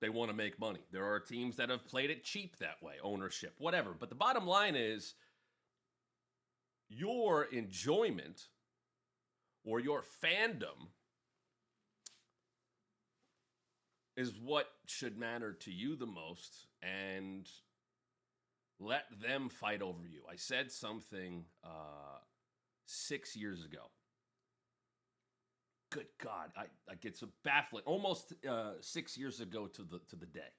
They want to make money. There are teams that have played it cheap that way, ownership, whatever. But the bottom line is your enjoyment or your fandom is what should matter to you the most, and let them fight over you. I said something 6 years ago. Good God, I get so baffling. Almost 6 years ago to the day,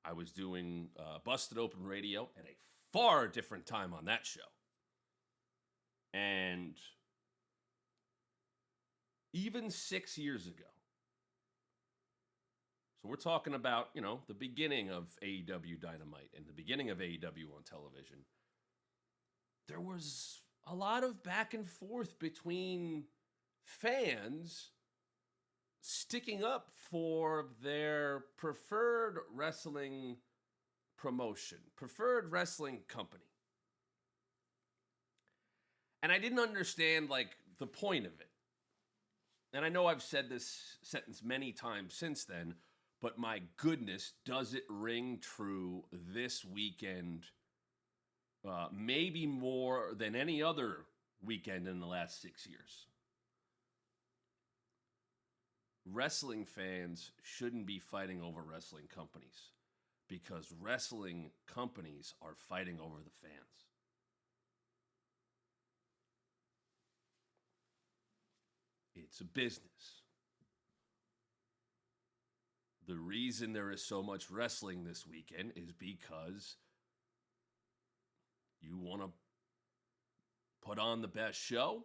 I was doing Busted Open Radio at a far different time on that show, and even 6 years ago. So we're talking about, the beginning of AEW Dynamite and the beginning of AEW on television. There was a lot of back and forth between fans sticking up for their preferred wrestling promotion, preferred wrestling company. And I didn't understand, the point of it. And I know I've said this sentence many times since then, but my goodness, does it ring true this weekend, maybe more than any other weekend in the last 6 years. Wrestling fans shouldn't be fighting over wrestling companies, because wrestling companies are fighting over the fans. It's a business. The reason there is so much wrestling this weekend is because you want to put on the best show.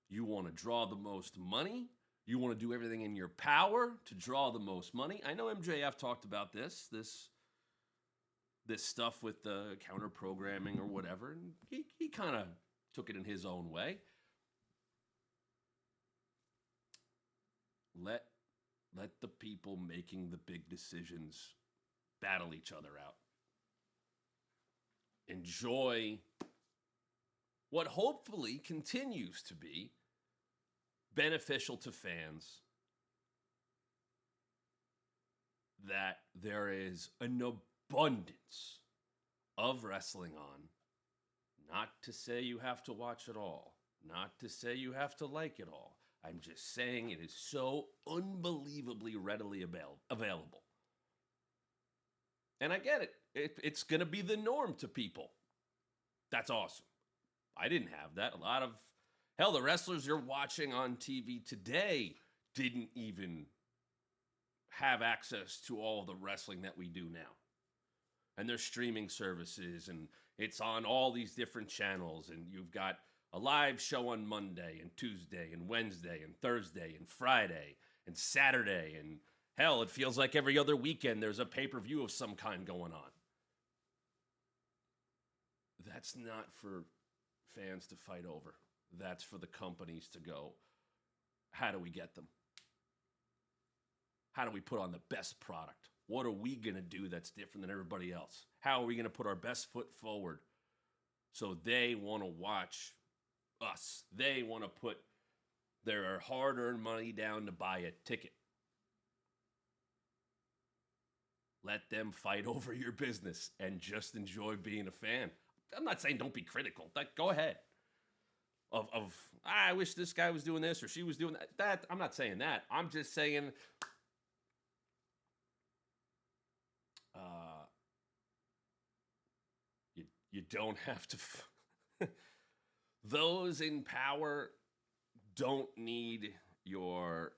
You want to draw the most money. You want to do everything in your power to draw the most money. I know MJF talked about this stuff with the counter programming or whatever, and he kind of took it in his own way. Let the people making the big decisions battle each other out. Enjoy what hopefully continues to be beneficial to fans, that there is an abundance of wrestling on. Not to say you have to watch it all. Not to say you have to like it all. I'm just saying it is so unbelievably readily available. And I get it. It's going to be the norm to people. That's awesome. I didn't have that. The wrestlers you're watching on TV today didn't even have access to all the wrestling that we do now. And there's streaming services, and it's on all these different channels, and you've got a live show on Monday and Tuesday and Wednesday and Thursday and Friday and Saturday, and hell, it feels like every other weekend there's a pay-per-view of some kind going on. That's not for fans to fight over. That's for the companies to go, how do we get them? How do we put on the best product? What are we going to do that's different than everybody else? How are we going to put our best foot forward so they want to watch us? They want to put their hard-earned money down to buy a ticket. Let them fight over your business and just enjoy being a fan. I'm not saying don't be critical. Go ahead. I wish this guy was doing this or she was doing that. I'm not saying that. I'm just saying you don't have to. Those in power don't need your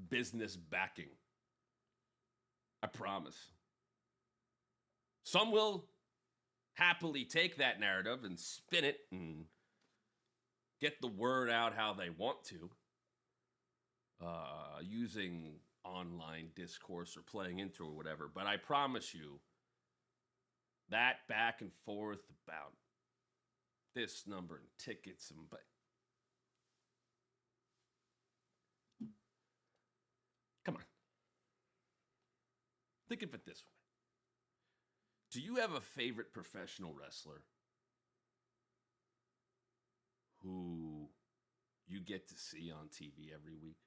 business backing. I promise. Some will happily take that narrative and spin it and get the word out how they want to, using online discourse or playing into or whatever. But I promise you, that back and forth about this number and tickets and come on. Think of it this way. Do you have a favorite professional wrestler who you get to see on TV every week?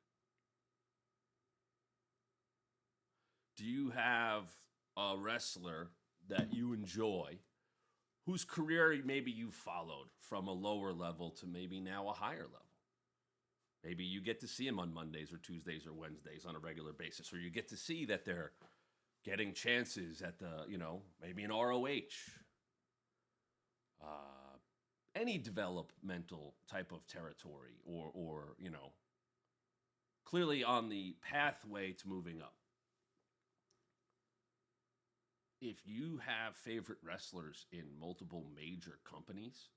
Do you have a wrestler that you enjoy whose career maybe you followed from a lower level to maybe now a higher level? Maybe you get to see them on Mondays or Tuesdays or Wednesdays on a regular basis, or you get to see that they're getting chances at maybe an ROH, any developmental type of territory, or clearly on the pathway to moving up. If you have favorite wrestlers in multiple major companies,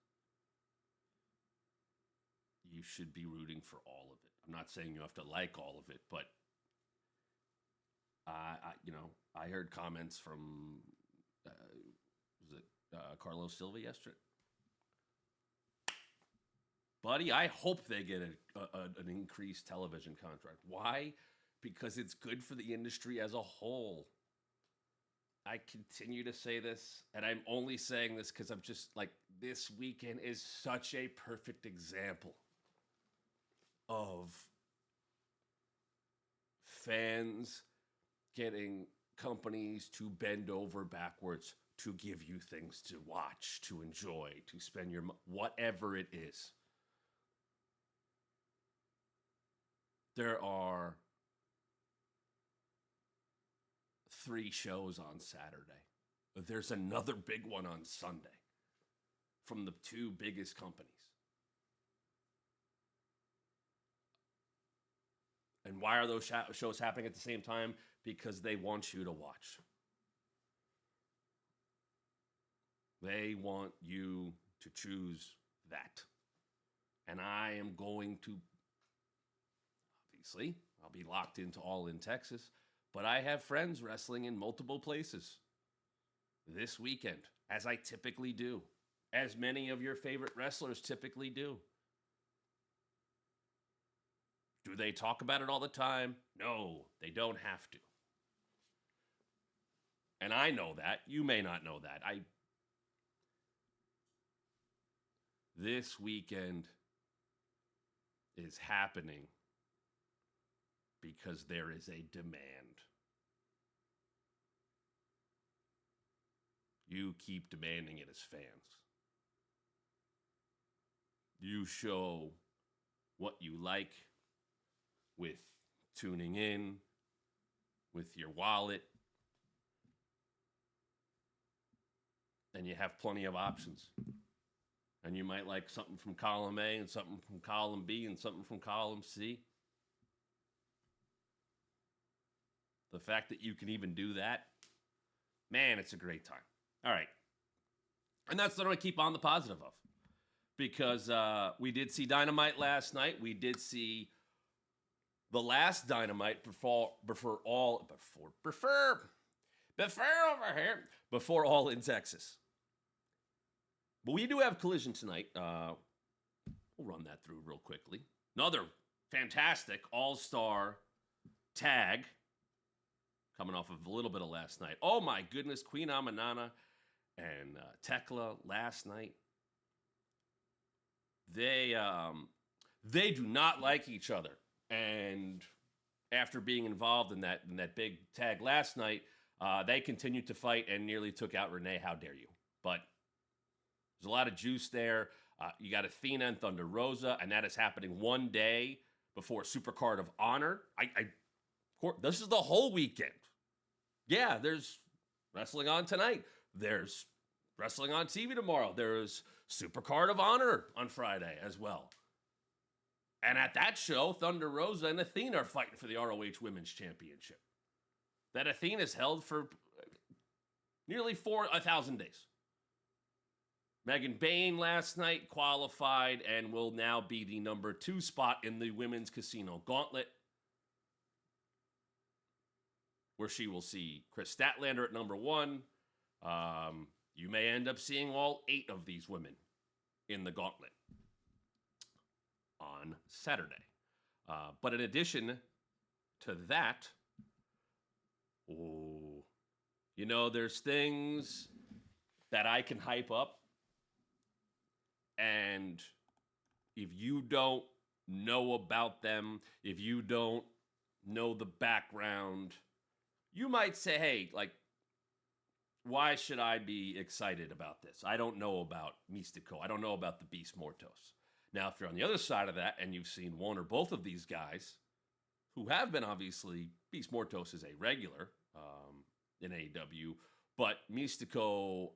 you should be rooting for all of it. I'm not saying you have to like all of it, but I heard comments from Carlos Silva yesterday. Buddy, I hope they get an increased television contract. Why? Because it's good for the industry as a whole. I continue to say this, and I'm only saying this because I'm just like, this weekend is such a perfect example of fans getting companies to bend over backwards to give you things to watch, to enjoy, to spend your whatever it is. There are 3 shows on Saturday. There's another big one on Sunday from the 2 biggest companies. And why are those shows happening at the same time? Because they want you to watch. They want you to choose that. And I am going to, obviously, I'll be locked into All in Texas, but I have friends wrestling in multiple places this weekend, as I typically do, as many of your favorite wrestlers typically do. Do they talk about it all the time? No, they don't have to. And I know that. You may not know that. This weekend is happening because there is a demand. You keep demanding it as fans. You show what you like with tuning in, with your wallet, and you have plenty of options. And you might like something from column A and something from column B and something from column C. The fact that you can even do that, man, it's a great time. All right. And that's what I'm going to keep on the positive of. Because we did see Dynamite last night. We did see the last Dynamite before All in Texas. But we do have Collision tonight. We'll run that through real quickly. Another fantastic all-star tag coming off of a little bit of last night. Oh my goodness, Queen Amanana and Tekla last night. They do not like each other. And after being involved in that big tag last night, they continued to fight and nearly took out Renee. How dare you? But there's a lot of juice there. You got Athena and Thunder Rosa, and that is happening one day before Supercard of Honor. This is the whole weekend. Yeah, there's wrestling on tonight. There's wrestling on TV tomorrow. There's Supercard of Honor on Friday as well. And at that show, Thunder Rosa and Athena are fighting for the ROH Women's Championship. That Athena's held for nearly 1,000 days. Megan Bain last night qualified and will now be the number 2 spot in the Women's Casino Gauntlet, where she will see Chris Statlander at number 1. You may end up seeing all 8 of these women in the Gauntlet on Saturday. But in addition to that, there's things that I can hype up. And if you don't know about them, if you don't know the background, you might say, hey, like, why should I be excited about this? I don't know about Mystico. I don't know about the Beast Mortos. Now, if you're on the other side of that and you've seen one or both of these guys who have been obviously, Beast Mortos is a regular in AEW, but Mystico,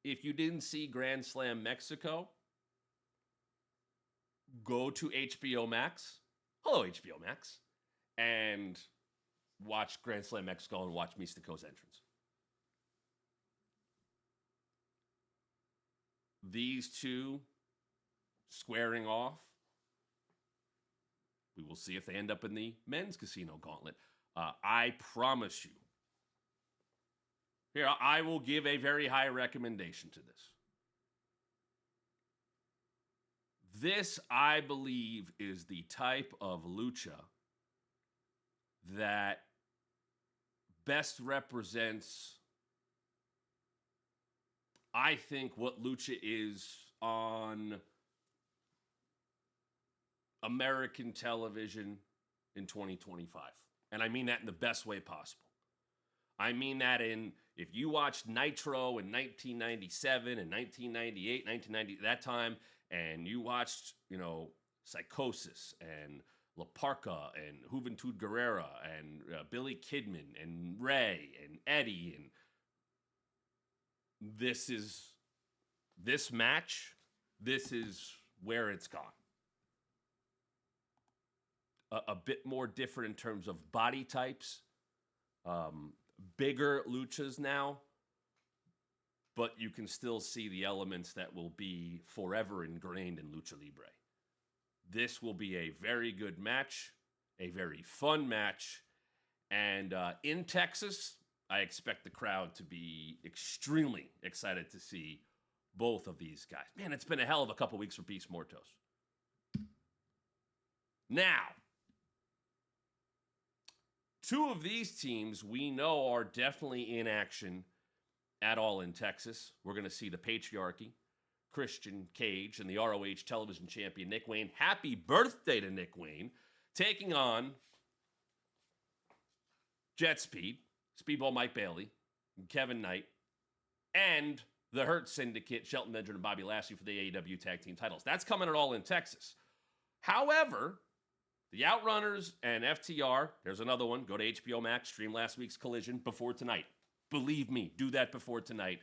if you didn't see Grand Slam Mexico, go to HBO Max. Hello, HBO Max. And watch Grand Slam Mexico and watch Mystico's entrance. These two squaring off. We will see if they end up in the men's casino gauntlet. I promise you. Here, I will give a very high recommendation to this. This, I believe, is the type of lucha that best represents, I think, what lucha is on American television in 2025. And I mean that in the best way possible. I mean that in, if you watched Nitro in 1997 and 1998, 1990, that time, and you watched, Psychosis and La Parca and Juventud Guerrera and Billy Kidman and Ray and Eddie, and this match, this is where it's gone. A bit more different in terms of body types, bigger luchas now, but you can still see the elements that will be forever ingrained in Lucha Libre. This will be a very good match, a very fun match, and in Texas, I expect the crowd to be extremely excited to see both of these guys. Man, it's been a hell of a couple weeks for Beast Mortos. Now, two of these teams we know are definitely in action at All in Texas. We're going to see the Patriarchy, Christian Cage, and the ROH television champion Nick Wayne. Happy birthday to Nick Wayne, taking on Jet Speed, Speedball Mike Bailey, and Kevin Knight, and the Hurt Syndicate, Shelton Benjamin and Bobby Lashley for the AEW Tag Team titles. That's coming at All in Texas. However, the Outrunners and FTR, there's another one. Go to HBO Max, stream last week's Collision before tonight. Believe me, do that before tonight.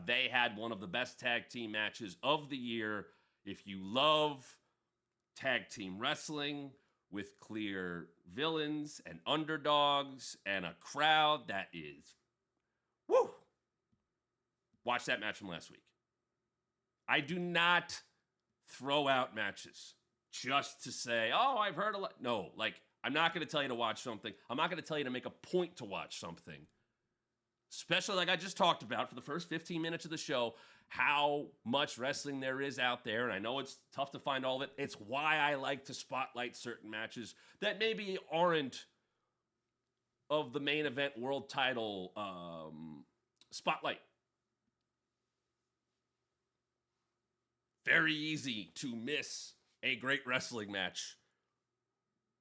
They had one of the best tag team matches of the year. If you love tag team wrestling with clear villains and underdogs and a crowd that is, woo! Watch that match from last week. I do not throw out matches just to say, oh, I've heard a lot. No, I'm not going to tell you to watch something. I'm not going to tell you to make a point to watch something. Especially like I just talked about for the first 15 minutes of the show, how much wrestling there is out there. And I know it's tough to find all of it. It's why I like to spotlight certain matches that maybe aren't of the main event world title spotlight. Very easy to miss a great wrestling match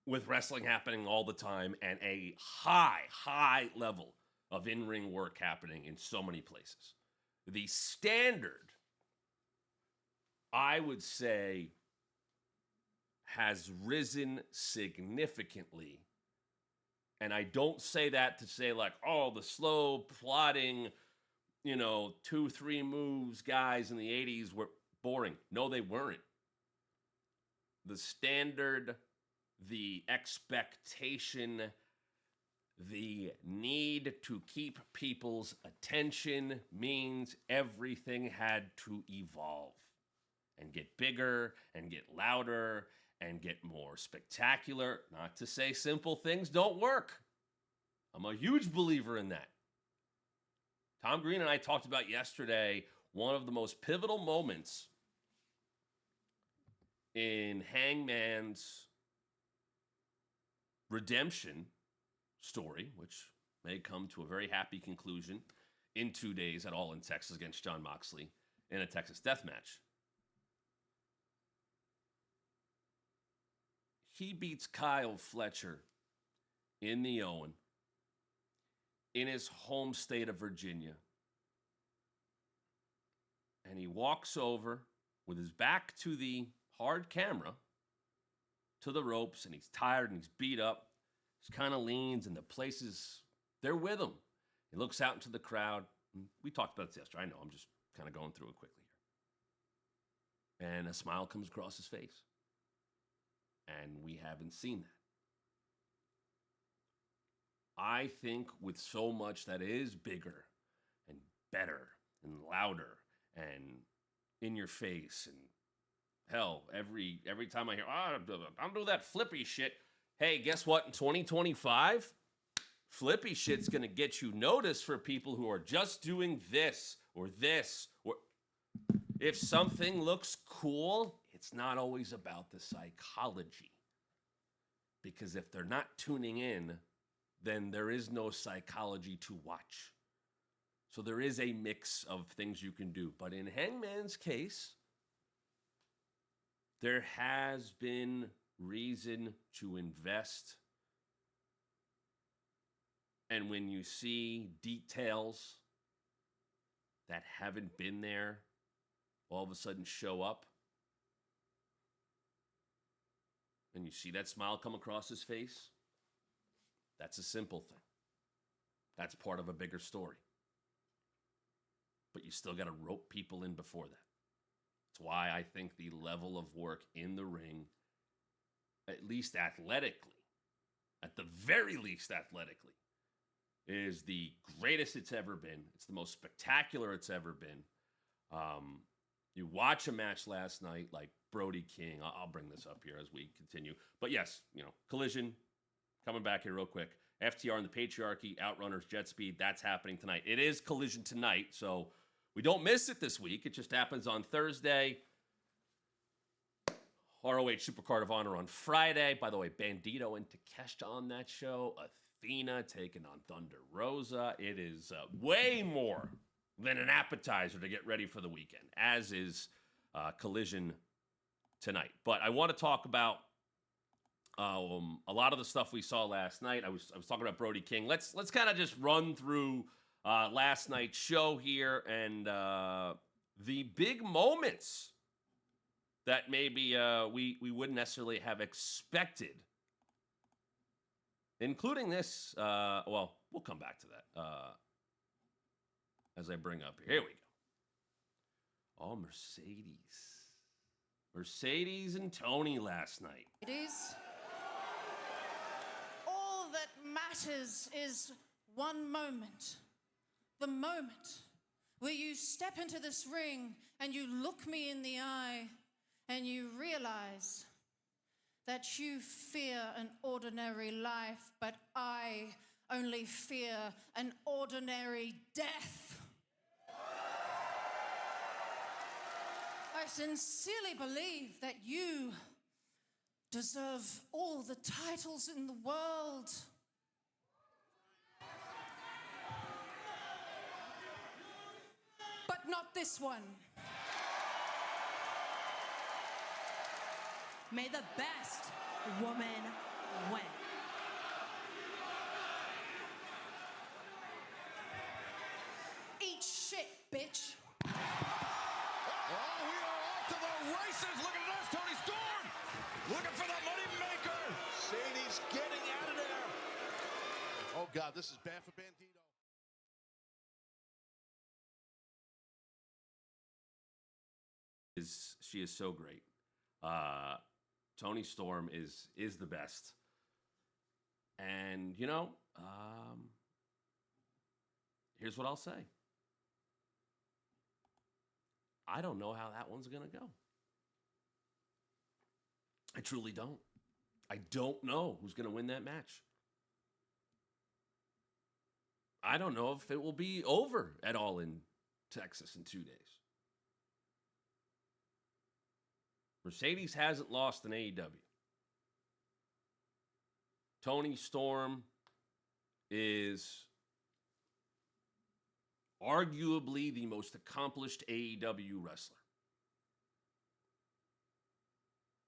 with wrestling happening all the time and a high level of in-ring work happening in so many places. The standard, I would say, has risen significantly. And I don't say that to say the slow plodding, 2-3 moves guys in the 80s were boring. No, they weren't. The standard, the expectation, the need to keep people's attention means everything had to evolve and get bigger and get louder and get more spectacular. Not to say simple things don't work. I'm a huge believer in that. Tom Green and I talked about yesterday one of the most pivotal moments in Hangman's redemption story, which may come to a very happy conclusion in 2 days at All in Texas against Jon Moxley in a Texas death match. He beats Kyle Fletcher in the Owen in his home state of Virginia. And he walks over with his back to the hard camera, to the ropes, and he's tired and he's beat up. He kind of leans, and the place is, they're with him. He looks out into the crowd. We talked about this yesterday. I know, I'm just kind of going through it quickly here. And a smile comes across his face. And we haven't seen that. I think with so much that is bigger and better and louder and in your face, and hell, every time I hear, I'm doing that flippy shit. Hey, guess what? In 2025, flippy shit's going to get you noticed for people who are just doing this or this. Or if something looks cool, it's not always about the psychology. Because if they're not tuning in, then there is no psychology to watch. So there is a mix of things you can do. But in Hangman's case, there has been reason to invest. And when you see details that haven't been there all of a sudden show up, and you see that smile come across his face, that's a simple thing. That's part of a bigger story. But you still got to rope people in before that. That's why I think the level of work in the ring, at least athletically, at the very least athletically, is the greatest it's ever been. It's the most spectacular it's ever been. You watch a match last night like Brody King. I'll bring this up here as we continue. But yes, Collision, coming back here real quick. FTR and the Patriarchy, Outrunners, Jet Speed, that's happening tonight. It is Collision tonight, so we don't miss it this week. It just happens on Thursday. ROH Supercard of Honor on Friday. By the way, Bandito and Takeshita on that show. Athena taking on Thunder Rosa. It is way more than an appetizer to get ready for the weekend, as is Collision tonight. But I want to talk about a lot of the stuff we saw last night. I was talking about Brody King. Let's kind of just run through last night's show here and the big moments that maybe we wouldn't necessarily have expected, including this. Well, we'll come back to that as I bring up here. Here we go. Oh, Mercedes and Tony last night. Ladies, all that matters is one moment. The moment where you step into this ring and you look me in the eye and you realize that you fear an ordinary life, but I only fear an ordinary death. I sincerely believe that you deserve all the titles in the world. But not this one. May the best woman win. Eat shit, bitch. Oh, we are off to the races. Look at this, Tony Storm. Looking for the money maker. Sadie's getting out of there. Oh, God, this is bad for Bandito. She is so great. Tony Storm is the best. And, here's what I'll say. I don't know how that one's going to go. I truly don't. I don't know who's going to win that match. I don't know if it will be over at all in Texas in 2 days. Mercedes hasn't lost in AEW. Tony Storm is arguably the most accomplished AEW wrestler.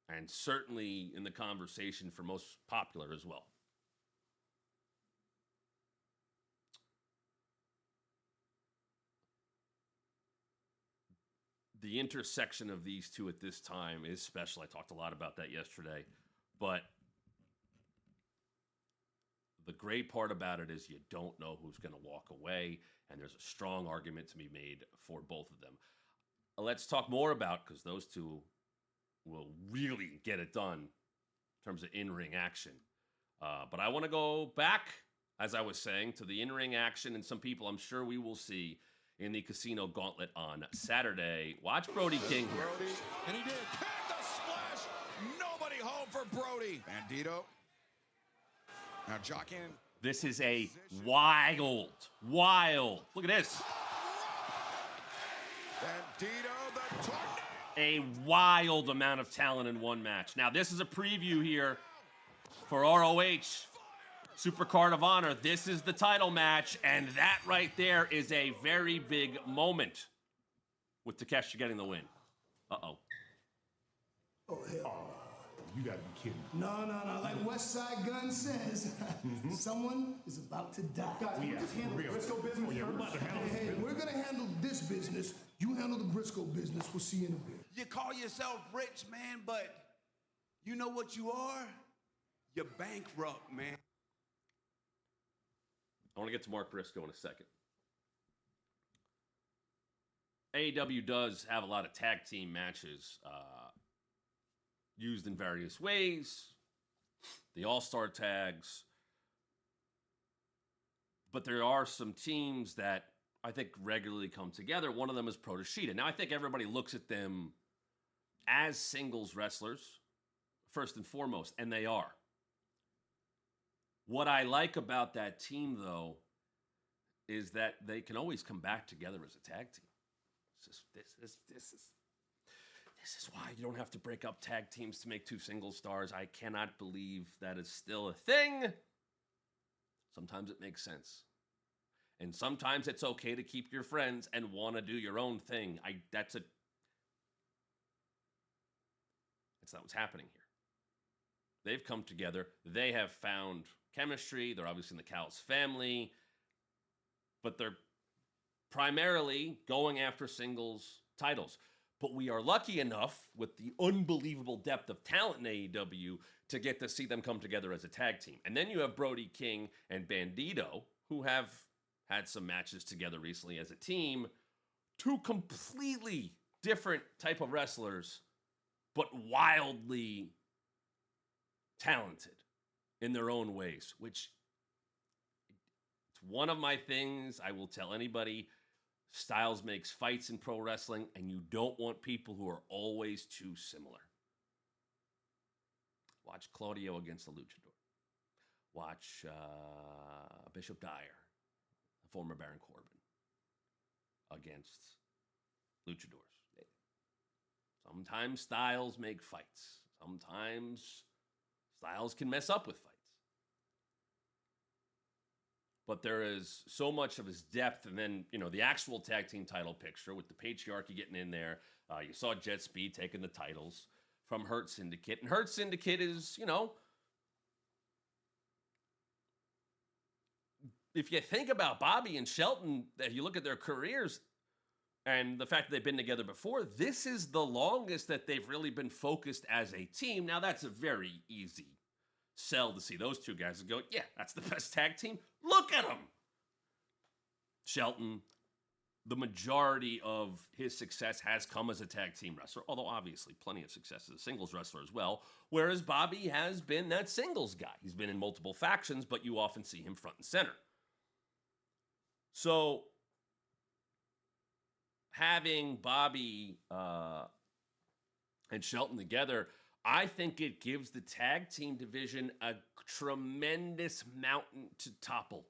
And certainly in the conversation for most popular as well. the intersection of these two at this time is special. I talked a lot about that yesterday. But the great part about it is you don't know who's going to walk away, and there's a strong argument to be made for both of them. Let's talk more about, because those two will really get it done in terms of in-ring action. But I want to go back, as I was saying, to the in-ring action and some people I'm sure we will see in the Casino Gauntlet on Saturday. Watch Brody King here. Brody, and he did. And the splash. Nobody home for Brody. Bandito. Now jock in. This is a wild. Look at this. Bandito, the tornado. A wild amount of talent in one match. Now, this is a preview here for ROH Supercard of Honor. This is the title match, and that right there is a very big moment with Takeshi getting the win. Uh-oh. Oh, hell. You gotta be kidding. No. Like West Side Gun says, someone is about to die. Guys, we just handle the Briscoe business first. We're about to handle hey, we're gonna handle this business. You handle the Briscoe business. We'll see you in a bit. You call yourself rich, man, but you know what you are? You're bankrupt, man. I want to get to Mark Briscoe in a second. AEW does have a lot of tag team matches used in various ways. The All-Star tags. But there are some teams that I think regularly come together. One of them is Proteshita. Now, I think everybody looks at them as singles wrestlers, first and foremost, and they are. What I like about that team, though, is that they can always come back together as a tag team. This is why you don't have to break up tag teams to make two single stars. I cannot believe that is still a thing. Sometimes it makes sense. And sometimes it's okay to keep your friends and want to do your own thing. That's not what's happening here. They've come together. They have found chemistry. They're obviously in the Callis family. But they're primarily going after singles titles. But we are lucky enough, with the unbelievable depth of talent in AEW, to get to see them come together as a tag team. And then you have Brody King and Bandito, who have had some matches together recently as a team. Two completely different type of wrestlers, but wildly talented in their own ways, which it's one of my things I will tell anybody. Styles makes fights in pro wrestling, and you don't want people who are always too similar. Watch Claudio against the Luchador. Watch Bishop Dyer, former Baron Corbin, against Luchadors. Sometimes Styles make fights. Sometimes Styles can mess up with fights. But there is so much of his depth, and then, the actual tag team title picture with the Patriarchy getting in there. You saw Jet Speed taking the titles from Hurt Syndicate. And Hurt Syndicate is, if you think about Bobby and Shelton, if you look at their careers and the fact that they've been together before, this is the longest that they've really been focused as a team. Now, that's a very easy sell to see those two guys and go, yeah, that's the best tag team. Look at them. Shelton, the majority of his success has come as a tag team wrestler, although obviously plenty of success as a singles wrestler as well, whereas Bobby has been that singles guy. He's been in multiple factions, but you often see him front and center. So having Bobby and Shelton together, I think it gives the tag team division a tremendous mountain to topple.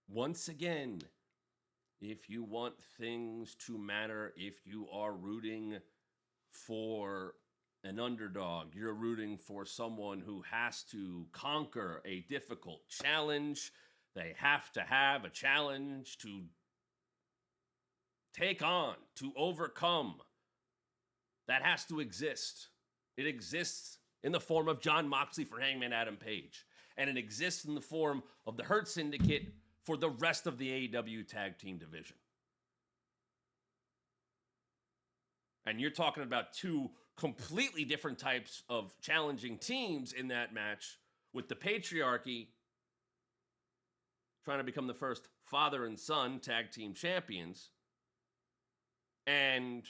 Once again, if you want things to matter, if you are rooting for an underdog, you're rooting for someone who has to conquer a difficult challenge. They have to have a challenge to take on, to overcome. That has to exist. It exists in the form of Jon Moxley for Hangman Adam Page. And it exists in the form of the Hurt Syndicate for the rest of the AEW tag team division. And you're talking about two completely different types of challenging teams in that match, with the Patriarchy trying to become the first father and son tag team champions, and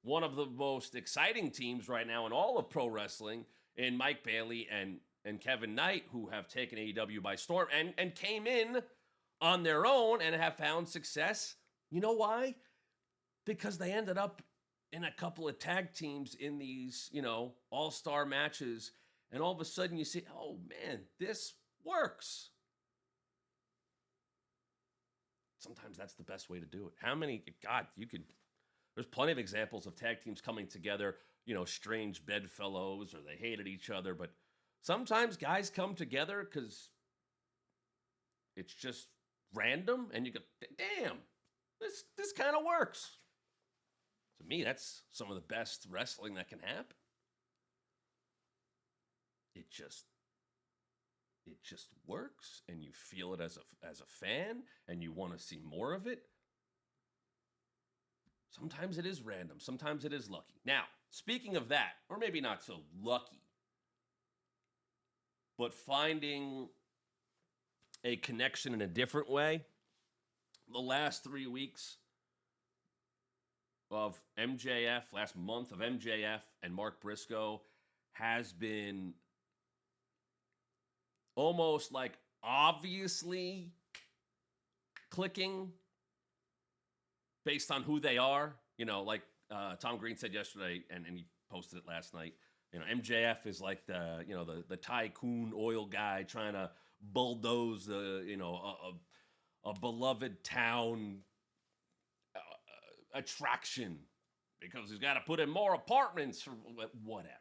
one of the most exciting teams right now in all of pro wrestling in Mike Bailey and Kevin Knight, who have taken AEW by storm and came in on their own and have found success. You know why? Because they ended up in a couple of tag teams in these, all-star matches, and all of a sudden you see, oh man, this works. Sometimes that's the best way to do it. How many, God, there's plenty of examples of tag teams coming together, strange bedfellows, or they hated each other, but sometimes guys come together because it's just random, and you go, damn, this kind of works. To me, that's some of the best wrestling that can happen. It just works, and you feel it as a fan, and you want to see more of it. Sometimes it is random. Sometimes it is lucky. Now, speaking of that, or maybe not so lucky, but finding a connection in a different way, the last 3 weeks of MJF, last month of MJF and Mark Briscoe has been almost like obviously clicking based on who they are. Like Tom Green said yesterday, and he posted it last night. MJF is like the tycoon oil guy trying to bulldoze a beloved town attraction because he's got to put in more apartments for whatever.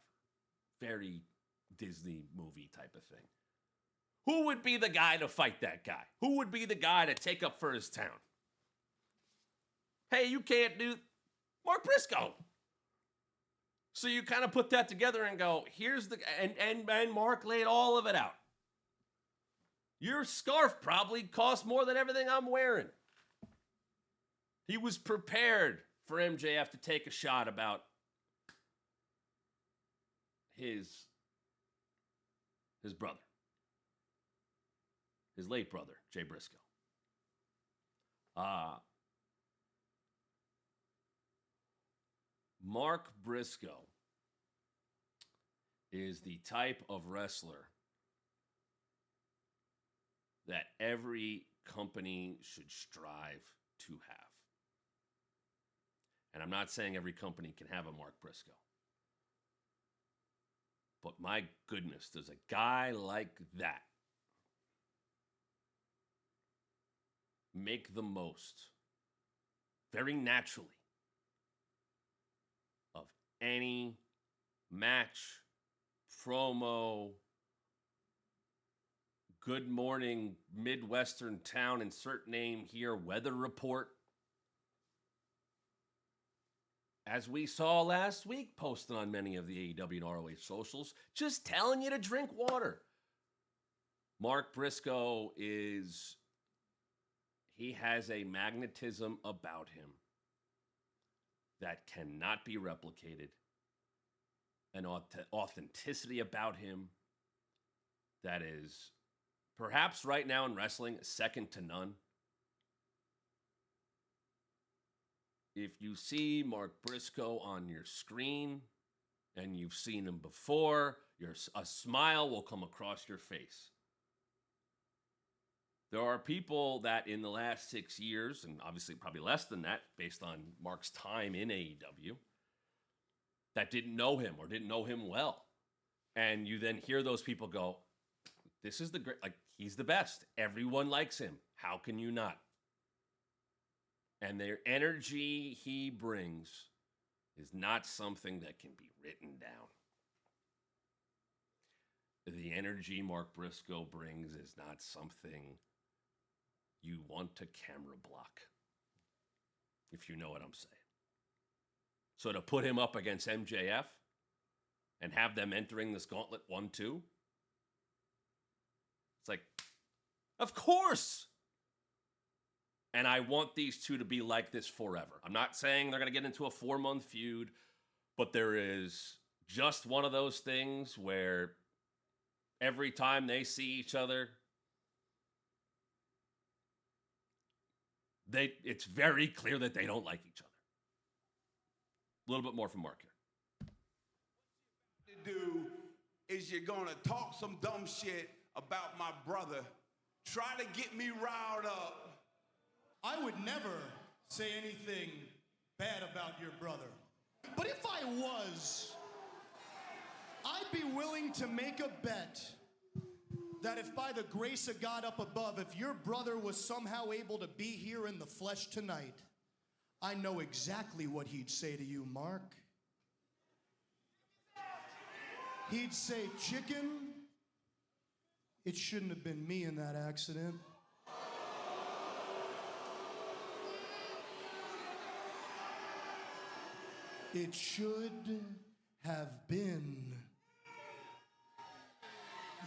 Very Disney movie type of thing. Who would be the guy to fight that guy? Who would be the guy to take up for his town? Hey, you can't do Mark Briscoe. So you kind of put that together and go, here's the and Mark laid all of it out. Your scarf probably cost more than everything I'm wearing. He was prepared for MJF to take a shot about his brother. His late brother, Jay Briscoe. Mark Briscoe is the type of wrestler that every company should strive to have. And I'm not saying every company can have a Mark Briscoe. But my goodness, does a guy like that make the most, very naturally, of any match, promo, good morning Midwestern town, insert name here, weather report. As we saw last week, posted on many of the AEW and ROH socials, just telling you to drink water. Mark Briscoe he has a magnetism about him that cannot be replicated, an authenticity about him that is perhaps right now in wrestling second to none. If you see Mark Briscoe on your screen and you've seen him before, a smile will come across your face. There are people that in the last 6 years, and obviously probably less than that based on Mark's time in AEW, that didn't know him or didn't know him well. And you then hear those people go, this is the great, like, he's the best. Everyone likes him. How can you not? And their energy he brings is not something that can be written down. The energy Mark Briscoe brings is not something you want to camera block, if you know what I'm saying. So to put him up against MJF and have them entering this gauntlet 1-2, it's like, Of course. And I want these two to be like this forever. I'm not saying they're going to get into a 4-month feud, but there is just one of those things where every time they see each other, it's very clear that they don't like each other. A little bit more from Mark here. To do is you're gonna talk some dumb shit about my brother, try to get me riled up. I would never say anything bad about your brother. But if I was, I'd be willing to make a bet that if by the grace of God up above, if your brother was somehow able to be here in the flesh tonight, I know exactly what he'd say to you, Mark. He'd say, chicken, it shouldn't have been me in that accident. It should have been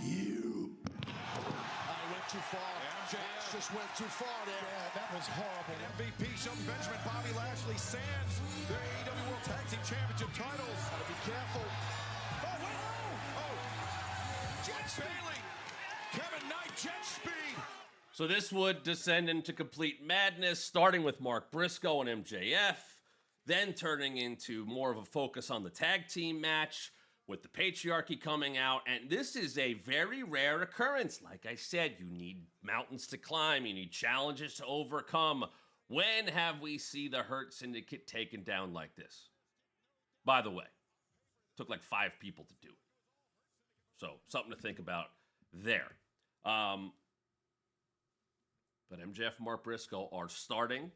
you. I went too far. MJF just went too far there. Yeah, that was horrible. MVP Shelton Benjamin, Bobby Lashley, Sands, their AEW World Tag Team Championship titles. Gotta be careful. Oh, wait. Oh. Jet Bailey. Kevin Knight, jet speed. So this would descend into complete madness, starting with Mark Briscoe and MJF, then turning into more of a focus on the tag team match with the patriarchy coming out. And this is a very rare occurrence. Like I said, you need mountains to climb. You need challenges to overcome. When have we seen the Hurt Syndicate taken down like this? By the way, it took like 5 people to do it. So something to think about there. But MJF and Mark Briscoe are starting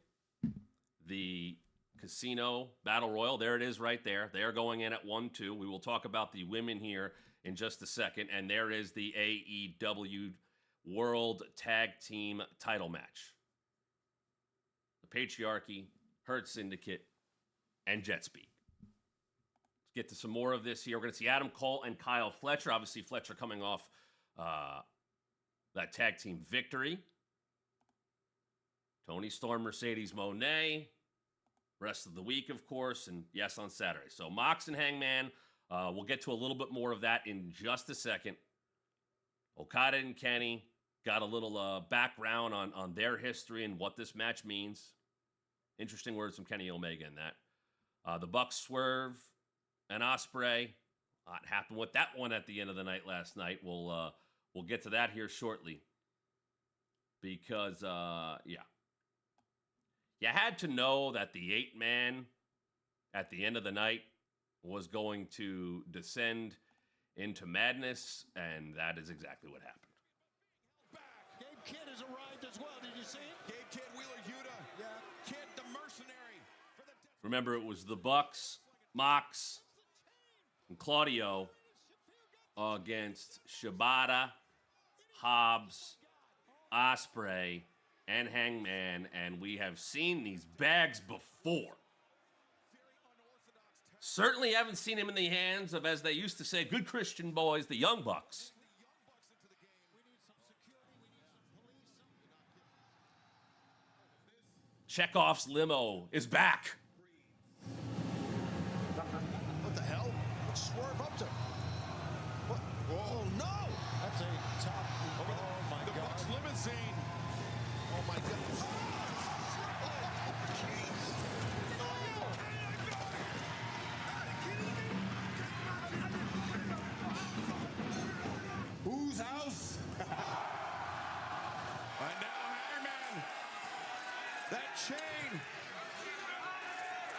the Casino Battle Royal. There it is right there. They are going in at 1-2. We will talk about the women here in just a second. And there is the AEW World Tag Team title match. The Patriarchy, Hurt Syndicate, and Jet Speed. Let's get to some more of this here. We're going to see Adam Cole and Kyle Fletcher. Obviously, Fletcher coming off that tag team victory. Tony Storm, Mercedes Moné. Rest of the week, of course, and yes, on Saturday. So Mox and Hangman, we'll get to a little bit more of that in just a second. Okada and Kenny got a little background on their history and what this match means. Interesting words from Kenny Omega in that. The Bucks Swerve and Ospreay. A lot happened with that one at the end of the night last night. We'll get to that here shortly. Because, yeah. You had to know that the 8-man at the end of the night was going to descend into madness, and that is exactly what happened. Gabe Kidd has arrived as well. Did you see him? Gabe Kidd, Wheeler Yuta. Yeah. Kidd, the mercenary. Remember, it was the Bucks, Mox, and Claudio against Shibata, Hobbs, Ospreay, and Hangman, and we have seen these bags before. Certainly haven't seen him in the hands of, as they used to say, good Christian boys, the Young Bucks. Chekhov's limo is back. What the hell? What's Swerve up to? What? Oh, no! That's a top. Oh, my God. The Bucks limousine. Oh, my goodness. Whose house? And now Hangman. That chain.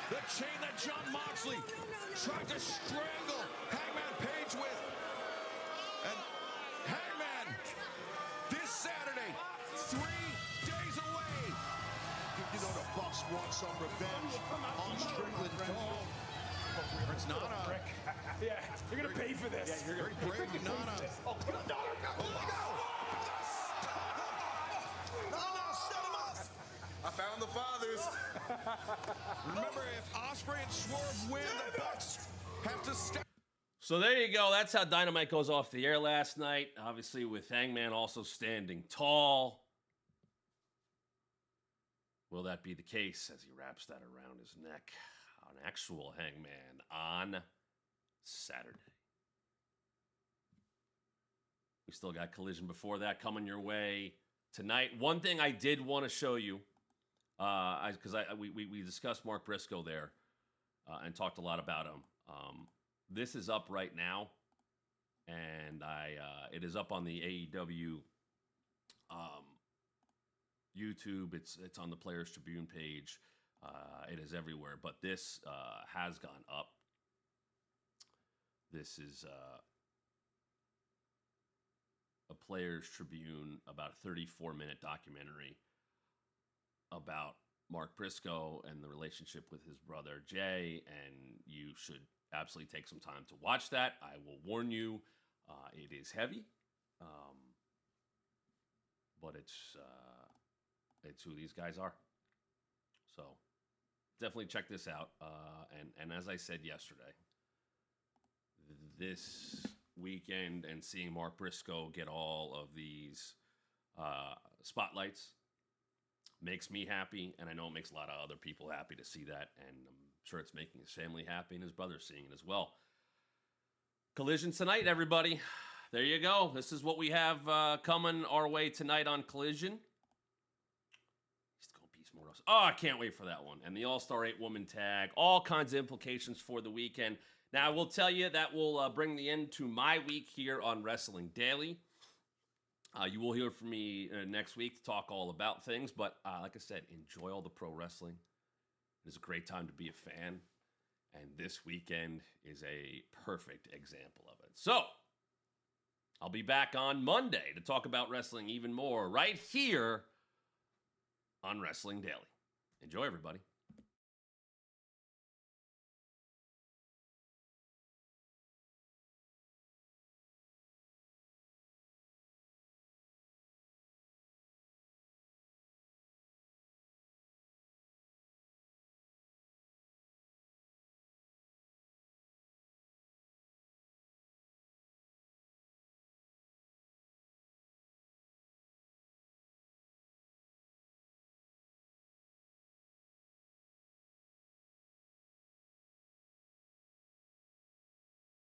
The chain that Jon Moxley tried to strangle Hangman Page with. And Hangman, this Saturday, 3 days away. You know the Bucks want some revenge on Strickland. It's not a... Yeah, you're gonna pay for this. Yeah, you're very brave, Nana. Oh, no! No, set him up! I found the fathers. Remember, if Ospreay and Swerve win, the Bucks have to step. So there you go. That's how Dynamite goes off the air last night. Obviously, with Hangman also standing tall. Will that be the case as he wraps that around his neck? An actual Hangman on Saturday. We still got Collision before that coming your way tonight. One thing I did want to show you, because we discussed Mark Briscoe there and talked a lot about him. This is up right now, and it is up on the AEW YouTube. It's on the Players Tribune page. It is everywhere, but this has gone up. This is a Players Tribune, about a 34-minute documentary about Mark Briscoe and the relationship with his brother Jay, and you should absolutely take some time to watch that. I will warn you, it is heavy, but it's who these guys are. So definitely check this out. And as I said yesterday, this weekend and seeing Mark Briscoe get all of these spotlights makes me happy, and I know it makes a lot of other people happy to see that, and I'm sure it's making his family happy and his brother seeing it as well. Collision tonight, everybody. There you go. This is what we have coming our way tonight on Collision. Oh, I can't wait for that one. And the All-Star 8-woman tag. All kinds of implications for the weekend. Now, I will tell you that will bring the end to my week here on Wrestling Daily. You will hear from me next week to talk all about things. But like I said, enjoy all the pro wrestling. It is a great time to be a fan. And this weekend is a perfect example of it. So, I'll be back on Monday to talk about wrestling even more right here on Wrestling Daily. Enjoy, everybody.